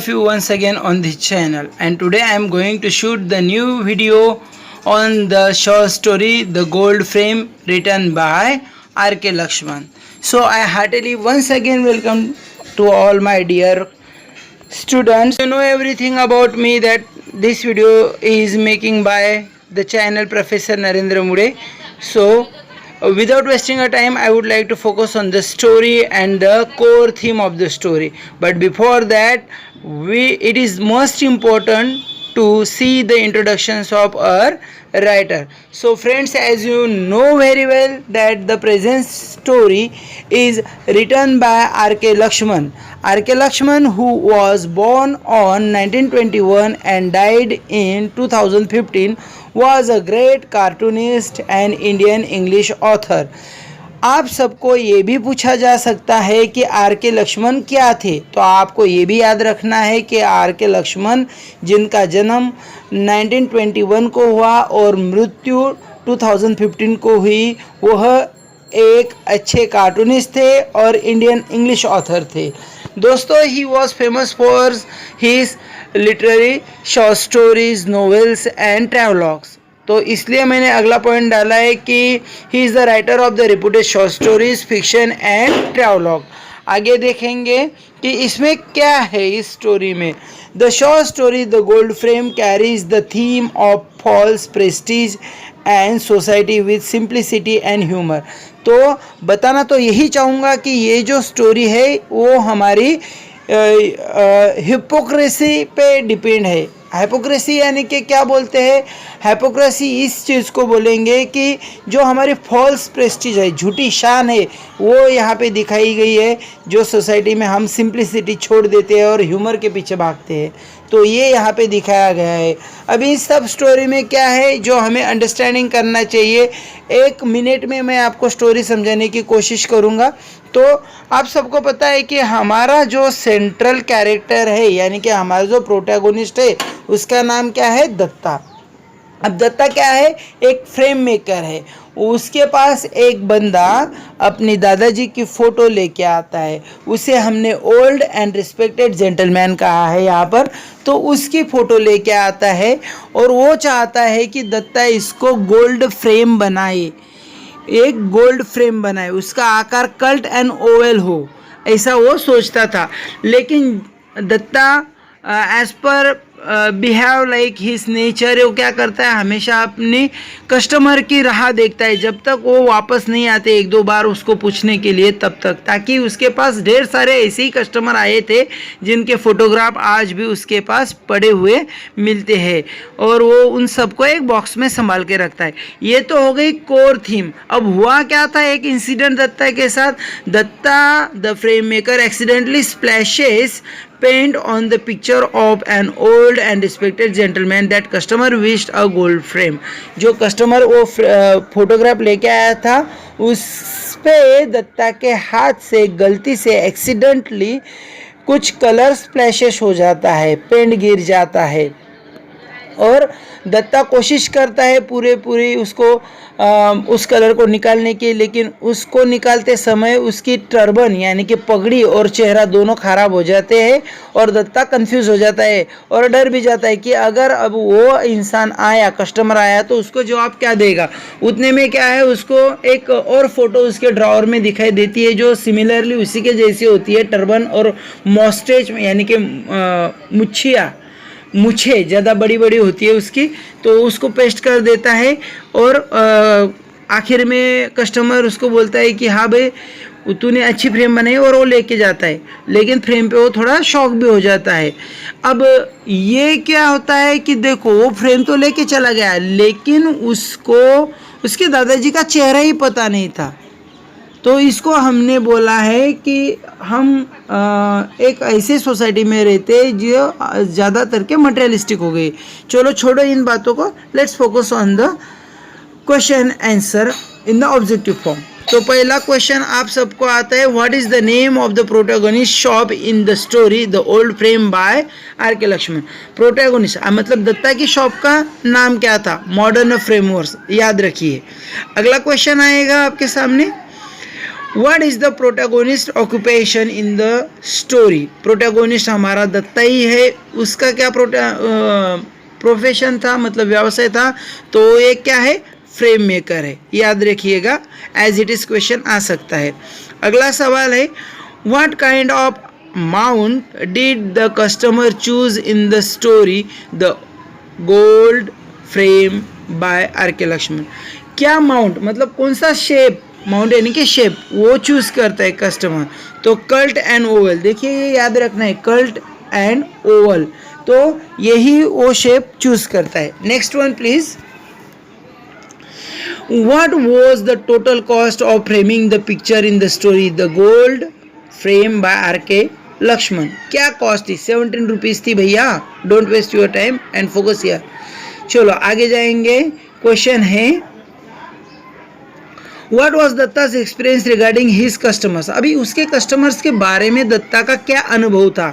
You once again on this channel, and today I am going to shoot the new video on the short story The Gold Frame, written by R.K. Lakshman. So I heartily once again welcome to all my dear students. You know everything about me that this video is making by the channel Professor Narendra Mude. So without wasting our time, I would like to focus on the story and the core theme of the story. But before that, it is most important to see the introductions of our writer. So friends, as you know very well that the present story is written by R.K. Lakshman. R.K. Lakshman, who was born on 1921 and died in 2015, was a great cartoonist and Indian English author. आप सबको ये भी पूछा जा सकता है कि are K Lakshman क्या थे, तो आपको ये भी याद रखना है कि आर के लक्ष्मण जिनका जन्म 1921 को हुआ और मृत्यु 2015 को हुई, वह एक अच्छे कार्टूनिस्ट थे और इंडियन इंग्लिश ऑथर थे. दोस्तों, he was famous for his literary short stories, novels and travelogues. तो इसलिए मैंने अगला पॉइंट डाला है कि he is the writer of the reputed short stories, fiction and travelogue. आगे देखेंगे कि इसमें क्या है इस स्टोरी में. The short story the gold frame carries the theme of false prestige and society with simplicity and humour. तो बताना तो यही चाहूँगा कि ये जो स्टोरी है वो हमारी हिपोक्रेसी पे डिपेंड है. हाइपोक्रेसी यानी कि क्या बोलते हैं, हाइपोक्रेसी इस चीज़ को बोलेंगे कि जो हमारी फॉल्स प्रेस्टीज है, झूठी शान है, वो यहाँ पे दिखाई गई है. जो सोसाइटी में हम सिंप्लिसिटी छोड़ देते हैं और ह्यूमर के पीछे भागते हैं, तो ये यहाँ पे दिखाया गया है. अभी इस सब स्टोरी में क्या है जो हमें अंडरस्टैंडिंग करना चाहिए, 1 मिनट में मैं आपको स्टोरी समझाने की कोशिश करूँगा. तो आप सबको पता है कि हमारा जो सेंट्रल कैरेक्टर है, यानी कि हमारा जो प्रोटैगोनिस्ट है, उसका नाम क्या है, दत्ता. अब दत्ता क्या है, एक फ्रेम मेकर है. उसके पास एक बंदा अपनी दादाजी की फ़ोटो लेके आता है. उसे हमने ओल्ड एंड रिस्पेक्टेड जेंटलमैन कहा है यहाँ पर. तो उसकी फ़ोटो लेके आता है और वो चाहता है कि दत्ता इसको गोल्ड फ्रेम बनाए, एक गोल्ड फ्रेम बनाए, उसका आकार कल्ट एंड ओवल हो, ऐसा वो सोचता था. लेकिन Datta as per behave like his nature, वो क्या करता है, हमेशा अपनी कस्टमर की राह देखता है जब तक वो वापस नहीं आते 1-2 बार उसको पूछने के लिए, तब तक, ताकि उसके पास ढेर सारे ऐसे ही कस्टमर आए थे जिनके फ़ोटोग्राफ आज भी उसके पास पड़े हुए मिलते हैं और वो उन सबको एक बॉक्स में संभाल के रखता है. ये तो हो गई कोर थीम. अब हुआ क्या था, एक इंसिडेंट दत्ता के साथ. Datta the frame maker accidentally splashes paint on the picture of an old and respected gentleman that customer wished a gold frame. जो कस्टमर वो फोटोग्राफ लेके आया था, उस पे दत्ता के हाथ से गलती से एक्सीडेंटली कुछ कलर स्प्लैशेस हो जाता है, पेंट गिर जाता है और दत्ता कोशिश करता है पूरी उसको उस कलर को निकालने की. लेकिन उसको निकालते समय उसकी टर्बन यानी कि पगड़ी और चेहरा दोनों खराब हो जाते हैं और दत्ता कंफ्यूज हो जाता है और डर भी जाता है कि अगर अब वो इंसान आया, कस्टमर आया, तो उसको जवाब क्या देगा. उतने में क्या है, उसको एक और फोटो उसके ड्रॉवर में दिखाई देती है जो सिमिलरली उसी के जैसी होती है, टर्बन और मॉस्टेज यानी कि मुछे ज़्यादा बड़ी बड़ी होती है उसकी. तो उसको पेस्ट कर देता है और आखिर में कस्टमर उसको बोलता है कि हाँ भाई तूने अच्छी फ्रेम बनाई, और वो लेके जाता है. लेकिन फ्रेम पे वो थोड़ा शॉक भी हो जाता है. अब ये क्या होता है कि देखो, वो फ्रेम तो लेके चला गया, लेकिन उसको उसके दादाजी का चेहरा ही पता नहीं था. तो इसको हमने बोला है कि हम एक ऐसे सोसाइटी में रहते हैं जो ज़्यादातर के मटेरियलिस्टिक हो गई. चलो छोड़ो इन बातों को, let's focus on the question answer in the objective form. तो पहला क्वेश्चन आप सबको आता है, what is the name of the protagonist shop in the story the old frame by R K Laxman. Protagonist मतलब दत्ता की शॉप का नाम क्या था, मॉडर्न फ्रेमवर्क्स, याद रखिए. अगला क्वेश्चन आएगा आपके सामने, what is the protagonist occupation in the story? Protagonist हमारा दत्ता ही है, उसका क्या प्रोफेशन था, मतलब व्यवसाय था, तो ये क्या है? फ्रेम मेकर है, याद रखिएगा, एज इट इज क्वेश्चन आ सकता है। अगला सवाल है, what kind of mount did the customer choose in the story the gold frame by R K. Laxman? क्या माउंट मतलब कौन सा शेप, माउंट यानी कि शेप, वो चूज करता है कस्टमर? तो कल्ट एंड ओवल, देखिए ये याद रखना है, कल्ट एंड ओवल, तो यही वो शेप चूज करता है। Next one please. What was the total cost of framing the picture in the story The Gold Frame by R.K. Laxman? क्या कॉस्ट थी? 17 रुपीज़ थी भैया। Don't waste your time and focus here. चलो आगे जाएंगे। Question है, What was Datta's experience regarding his customers? अभी उसके कस्टमर्स के बारे में दत्ता का क्या अनुभव था?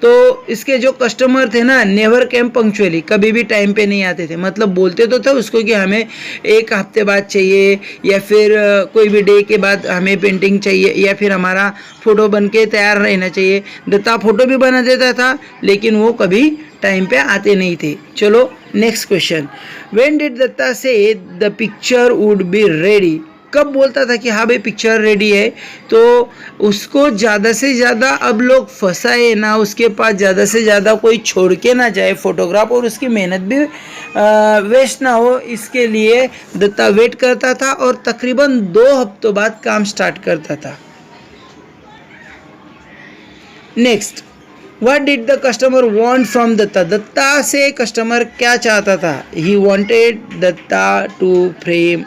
तो इसके जो कस्टमर थे ना, नेवर केम पंक्चुअली, कभी भी टाइम पे नहीं आते थे, मतलब बोलते तो थे उसको कि हमें एक हफ्ते बाद चाहिए, या फिर कोई भी डे के बाद हमें पेंटिंग चाहिए, या फिर हमारा फ़ोटो बन के तैयार रहना चाहिए। दत्ता फ़ोटो भी बना देता था, लेकिन वो कभी टाइम पे आते नहीं थे। चलो next question. When did Datta say the picture would be ready? कब बोलता था कि हाँ भाई पिक्चर रेडी है? तो उसको ज़्यादा से ज़्यादा अब लोग फंसाए ना, उसके पास ज़्यादा से ज़्यादा कोई छोड़ के ना जाए फोटोग्राफ, और उसकी मेहनत भी वेस्ट ना हो, इसके लिए दत्ता वेट करता था और तकरीबन 2 हफ्तों बाद काम स्टार्ट करता था। Next, what did the customer want from Datta? Datta से कस्टमर क्या चाहता था? He wanted Datta to frame,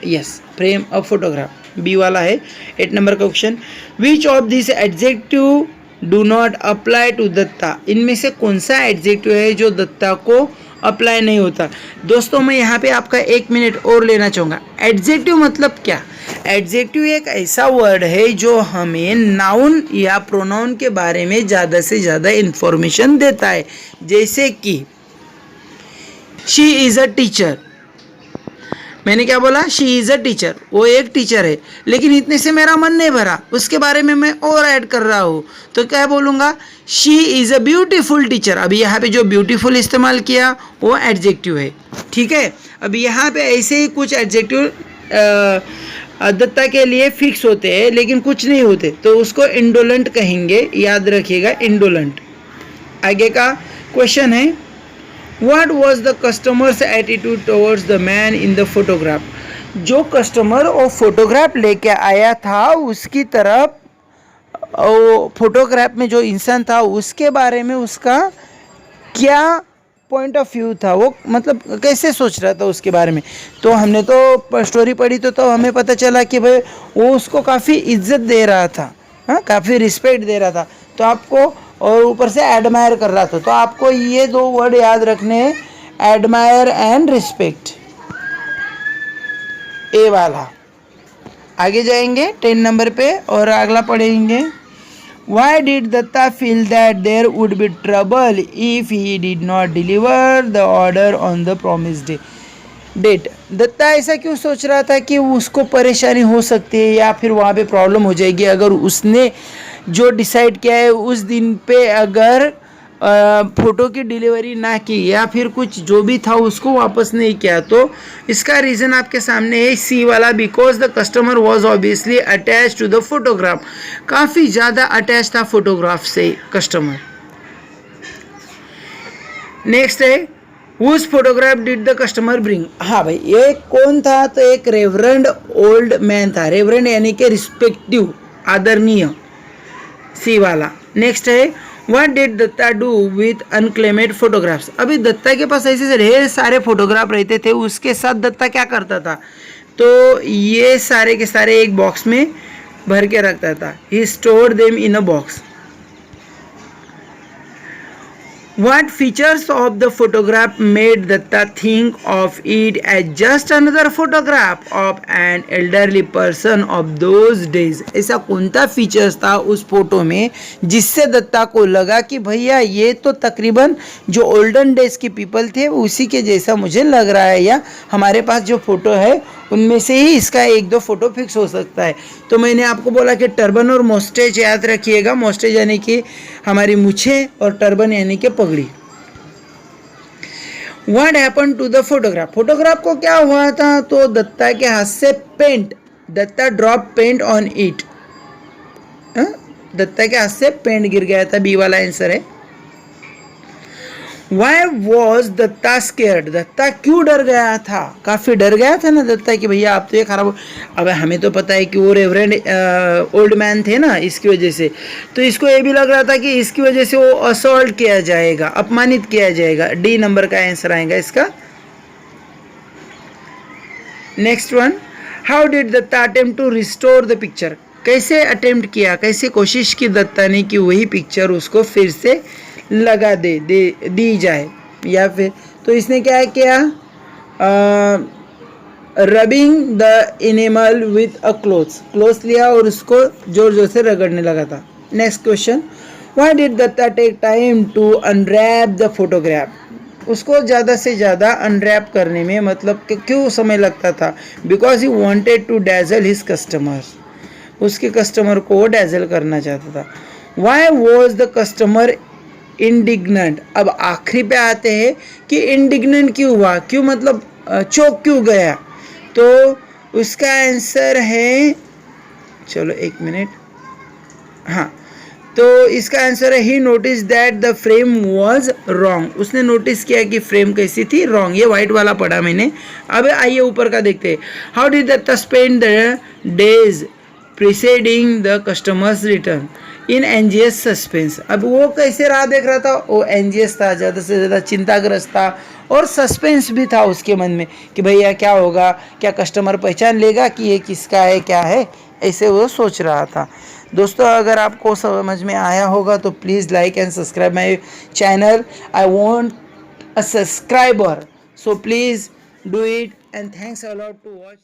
yes, frame a photograph. B वाला है 8 नंबर का question. Which of this adjective do not apply to Datta? इनमें से कौन सा एडजेक्टिव है जो दत्ता को अप्लाई नहीं होता? दोस्तों मैं यहाँ पे आपका 1 मिनट और लेना चाहूँगा। एडजेक्टिव मतलब क्या? एडजेक्टिव एक ऐसा वर्ड है जो हमें नाउन या प्रोनाउन के बारे में ज़्यादा से ज़्यादा इंफॉर्मेशन देता है। जैसे कि शी इज़ अ टीचर, मैंने क्या बोला? शी इज़ अ टीचर, वो एक टीचर है, लेकिन इतने से मेरा मन नहीं भरा, उसके बारे में मैं और ऐड कर रहा हूँ, तो क्या बोलूँगा? She is a beautiful teacher. अभी यहाँ पे जो ब्यूटीफुल इस्तेमाल किया वो एडजेक्टिव है, ठीक है। अभी यहाँ पे ऐसे ही कुछ एडजेक्टिव दत्ता के लिए फिक्स होते हैं, लेकिन कुछ नहीं होते, तो उसको इंडोलेंट कहेंगे, याद रखिएगा, इंडोलेंट। आगे का क्वेश्चन है, What was the customer's attitude towards the man in the photograph? जो कस्टमर वो फोटोग्राफ लेके आया था उसकी तरफ, वो फोटोग्राफ में जो इंसान था उसके बारे में उसका क्या पॉइंट ऑफ व्यू था, वो मतलब कैसे सोच रहा था उसके बारे में। तो हमने तो स्टोरी पढ़ी तो हमें पता चला कि भाई वो उसको काफ़ी इज्जत दे रहा था, हाँ, काफ़ी रिस्पेक्ट दे रहा था, तो आपको, और ऊपर से एडमायर कर रहा था, तो आपको ये 2 वर्ड याद रखने हैं, एडमायर एंड रिस्पेक्ट, ए वाला। आगे जाएंगे 10 नंबर पे और अगला पढ़ेंगे। Why did Dutta feel that there would be trouble if he did not deliver the order on the promised date? Dutta ऐसा क्यों सोच रहा था कि उसको परेशानी हो सकती है या फिर वहाँ पे प्रॉब्लम हो जाएगी अगर उसने जो डिसाइड किया है उस दिन पे अगर फ़ोटो की डिलीवरी ना की या फिर कुछ जो भी था उसको वापस नहीं किया? तो इसका रीज़न आपके सामने है, सी वाला, because the customer was obviously attach to the photograph. काफ़ी ज़्यादा अटैच था फोटोग्राफ से कस्टमर। नेक्स्ट है, whose photograph did the customer bring? हाँ भाई, ये कौन था? तो एक रेवरेंड ओल्ड मैन था। रेवरेंड यानी कि रिस्पेक्टिव, आदरणीय, सी वाला। नेक्स्ट है, what did Datta do with unclaimed photographs? अभी दत्ता के पास ऐसे ढेर सारे फोटोग्राफ रहते थे, उसके साथ दत्ता क्या करता था? तो ये सारे के सारे एक बॉक्स में भर के रखता था। He stored them in a box. What features of the photograph made Datta think of it as just another photograph of an elderly person of those days? ऐसा कौन सा फीचर्स था उस फोटो में जिससे दत्ता को लगा कि भैया ये तो तकरीबन जो ओल्डन डेज के पीपल थे उसी के जैसा मुझे लग रहा है, या हमारे पास जो फोटो है उनमें से ही इसका एक दो फोटो फिक्स हो सकता है। तो मैंने आपको बोला कि टर्बन और मोस्टेज याद रखिएगा। मोस्टेज यानी कि हमारी मूछें और टर्बन यानी कि पगड़ी। What happen to the photograph, photograph को क्या हुआ था? तो दत्ता के हाथ से paint, Datta drop paint on it, Datta के हाथ से पेंट गिर गया था, बी वाला आंसर है। Why was Dutta scared, Dutta क्यों डर गया था? काफ़ी डर गया था ना दत्ता कि भैया आप तो ये खराब हो। अब हमें तो पता है कि वो रेवरेंड ओल्ड मैन थे ना, इसकी वजह से तो इसको ये भी लग रहा था कि इसकी वजह से वो असॉल्ट किया जाएगा, अपमानित किया जाएगा। डी नंबर का आंसर आएगा इसका। Next one, how did Datta attempt to restore the picture, कैसे अटेम्प्ट किया, कैसे कोशिश की दत्ता ने कि वही पिक्चर उसको फिर से लगा दी जाए, या फिर तो इसने क्या किया? Rubbing the animal with a cloth लिया और उसको जोर जोर से रगड़ने लगा था। Next question, why did Datta take time to unwrap the photograph, उसको ज़्यादा से ज़्यादा अनरैप करने में मतलब कि क्यों समय लगता था? Because he wanted to dazzle his customers, उसके कस्टमर को वो डैजल करना चाहता था। Why was the customer indignant, अब आखिरी पे आते हैं कि इंडिग्नेंट क्यों हुआ, क्यों मतलब चौंक क्यों गया? तो उसका आंसर है, चलो एक मिनट, हाँ, तो इसका आंसर है he notice that the frame was wrong, उसने नोटिस किया कि फ्रेम कैसी थी, रॉन्ग। ये वाइट वाला पढ़ा मैंने। अब आइए ऊपर का देखते हैं। How did Datta spend the days preceding the customer's return in anxious suspense, अब वो कैसे राह देख रहा था? वो एंजियस था, ज़्यादा से ज़्यादा चिंताग्रस्त था और सस्पेंस भी था उसके मन में कि भैया क्या होगा, क्या कस्टमर पहचान लेगा कि ये किसका है, क्या है, ऐसे वो सोच रहा था। दोस्तों अगर आपको समझ में आया होगा तो please like and subscribe my channel. I want a subscriber, so please do it and thanks a lot to watch.